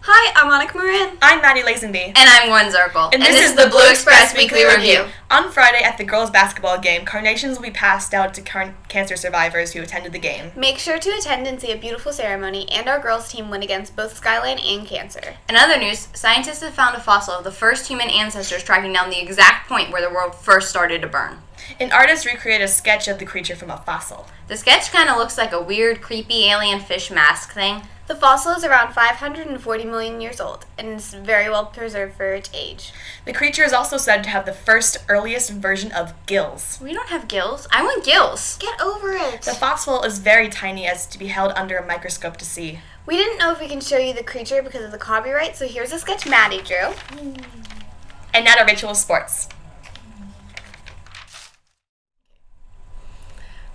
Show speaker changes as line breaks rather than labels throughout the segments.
Hi, I'm Monica Moran.
I'm Maddie Lazenby.
And I'm Gwen Zirkle.
And this is the Blue Express Weekly Review. On Friday at the girls' basketball game, carnations will be passed out to cancer survivors who attended the game.
Make sure to attend and see a beautiful ceremony and our girls' team win against both Skyline and cancer.
In other news, scientists have found a fossil of the first human ancestors tracking down the exact point where the world first started to burn.
An artist recreated a sketch of the creature from a fossil.
The sketch kind of looks like a weird, creepy alien fish mask thing.
The fossil is around 540 million years old and is very well preserved for its age.
The creature is also said to have the first, earliest version of gills.
We don't have gills. I want gills.
Get over it.
The fossil is very tiny as to be held under a microscope to see.
We didn't know if we can show you the creature because of the copyright, so here's a sketch Maddie drew.
And now to Rachel with sports.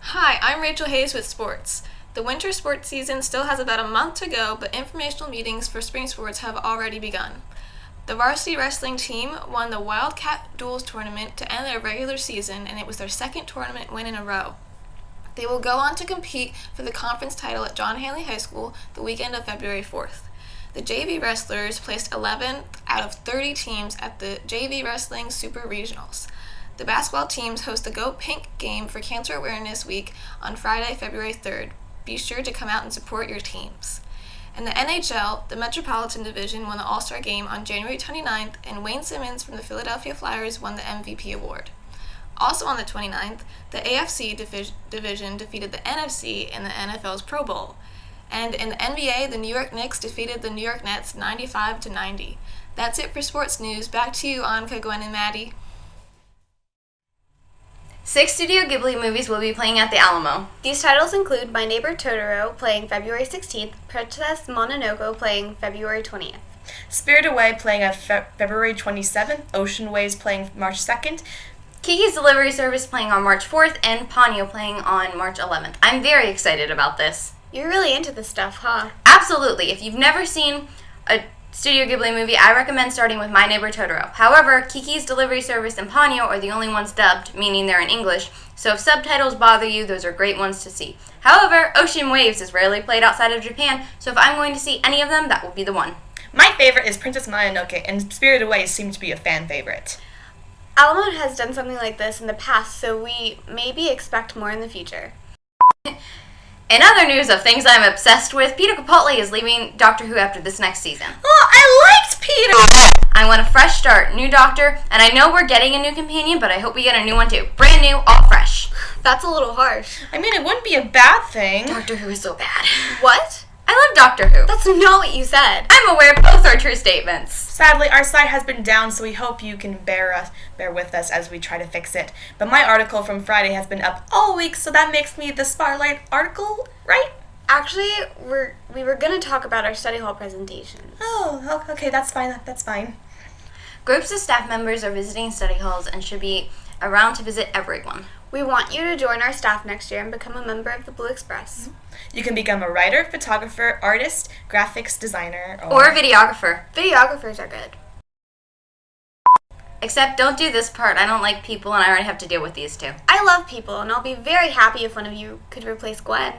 Hi, I'm Rachel Hayes with sports. The winter sports season still has about a month to go, but informational meetings for spring sports have already begun. The varsity wrestling team won the Wildcat Duels tournament to end their regular season, and it was their second tournament win in a row. They will go on to compete for the conference title at John Hanley High School the weekend of February 4th. The JV wrestlers placed 11th out of 30 teams at the JV Wrestling Super Regionals. The basketball teams host the Go Pink game for Cancer Awareness Week on Friday, February 3rd. Be sure to come out and support your teams. In the NHL, the Metropolitan Division won the All-Star Game on January 29th, and Wayne Simmons from the Philadelphia Flyers won the MVP award. Also on the 29th, the AFC division defeated the NFC in the NFL's Pro Bowl. And in the NBA, the New York Knicks defeated the New York Nets 95-90. That's it for sports news. Back to you, Anka, Gwen, and Maddie.
6 Studio Ghibli movies will be playing at the Alamo.
These titles include My Neighbor Totoro, playing February 16th, Princess Mononoke, playing February 20th.
Spirited Away playing on February 27th, Ocean Waves playing March 2nd,
Kiki's Delivery Service playing on March 4th, and Ponyo playing on March 11th. I'm very excited about this.
You're really into this stuff, huh?
Absolutely. If you've never seen a Studio Ghibli movie, I recommend starting with My Neighbor Totoro. However, Kiki's Delivery Service and Ponyo are the only ones dubbed, meaning they're in English, so if subtitles bother you, those are great ones to see. However, Ocean Waves is rarely played outside of Japan, so if I'm going to see any of them, that will be the one.
My favorite is Princess Mononoke, and Spirited Away seems to be a fan favorite.
Alamo has done something like this in the past, so we maybe expect more in the future.
In other news of things I'm obsessed with, Peter Capaldi is leaving Doctor Who after this next season.
Oh, I liked Peter!
I want a fresh start, new Doctor, and I know we're getting a new companion, but I hope we get a new one too. Brand new, all fresh.
That's a little harsh.
I mean, it wouldn't be a bad thing.
Doctor Who is so bad.
What?
I love Doctor Who.
That's not what you said.
I'm aware both are true statements.
Sadly, our site has been down, so we hope you can bear with us as we try to fix it. But my article from Friday has been up all week, so that makes me the Spotlight article, right?
Actually, we were going to talk about our study hall presentations.
Oh, okay, that's fine. That's fine.
Groups of staff members are visiting study halls and should be around to visit everyone.
We want you to join our staff next year and become a member of the Blue Express.
You can become a writer, photographer, artist, graphics designer,
or a videographer.
Videographers are good.
Except don't do this part. I don't like people and I already have to deal with these two.
I love people and I'll be very happy if one of you could replace Gwen.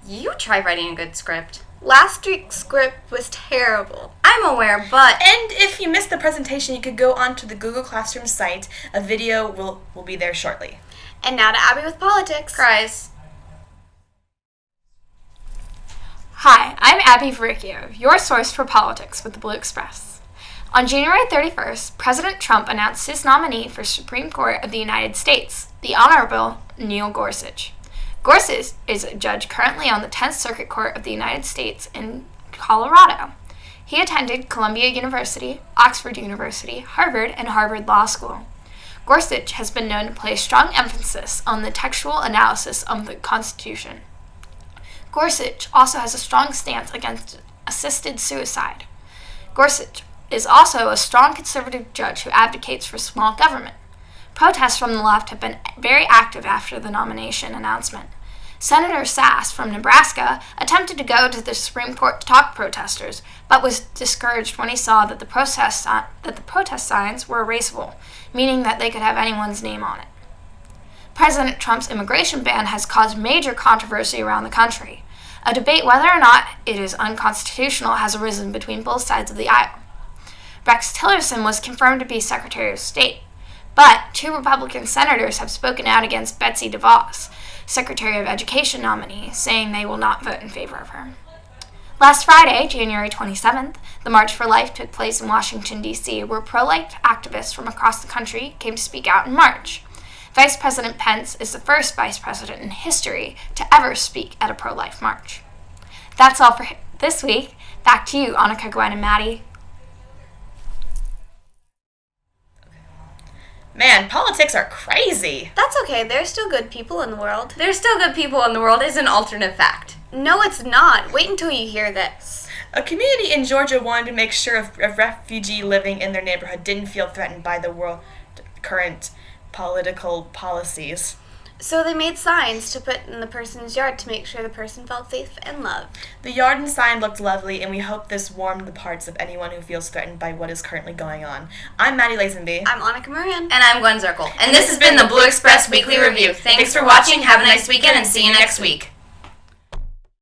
You try writing a good script.
Last week's script was terrible.
I'm aware, but...
And if you missed the presentation, you could go onto the Google Classroom site. A video will be there shortly.
And now to Abby with politics.
Cries.
Hi, I'm Abby Verricchio, your source for politics with the Blue Express. On January 31st, President Trump announced his nominee for Supreme Court of the United States, the Honorable Neil Gorsuch. Gorsuch is a judge currently on the 10th Circuit Court of the United States in Colorado. He attended Columbia University, Oxford University, Harvard, and Harvard Law School. Gorsuch has been known to place strong emphasis on the textual analysis of the Constitution. Gorsuch also has a strong stance against assisted suicide. Gorsuch is also a strong conservative judge who advocates for small government. Protests from the left have been very active after the nomination announcement. Senator Sass from Nebraska attempted to go to the Supreme Court to talk to protesters, but was discouraged when he saw that the protest signs were erasable, meaning that they could have anyone's name on it. President Trump's immigration ban has caused major controversy around the country. A debate whether or not it is unconstitutional has arisen between both sides of the aisle. Rex Tillerson was confirmed to be Secretary of State, but 2 Republican senators have spoken out against Betsy DeVos, Secretary of Education nominee, saying they will not vote in favor of her. Last Friday, January 27th, the March for Life took place in Washington, D.C., where pro-life activists from across the country came to speak out in March. Vice President Pence is the first vice president in history to ever speak at a pro-life march. That's all for this week. Back to you, Annika, Gwen, and Maddie.
Man, politics are crazy.
That's okay, there's still good people in the world.
There's still good people in the world is an alternate fact.
No, it's not. Wait until you hear this.
A community in Georgia wanted to make sure a refugee living in their neighborhood didn't feel threatened by the world's current political policies.
So they made signs to put in the person's yard to make sure the person felt safe and loved.
The yard and sign looked lovely, and we hope this warmed the hearts of anyone who feels threatened by what is currently going on. I'm Maddie Lazenby.
I'm Annika Moran.
And I'm Gwen Zirkle. And this has been the Blue Express Weekly Review. Thanks for watching, have a nice weekend, and see you next week.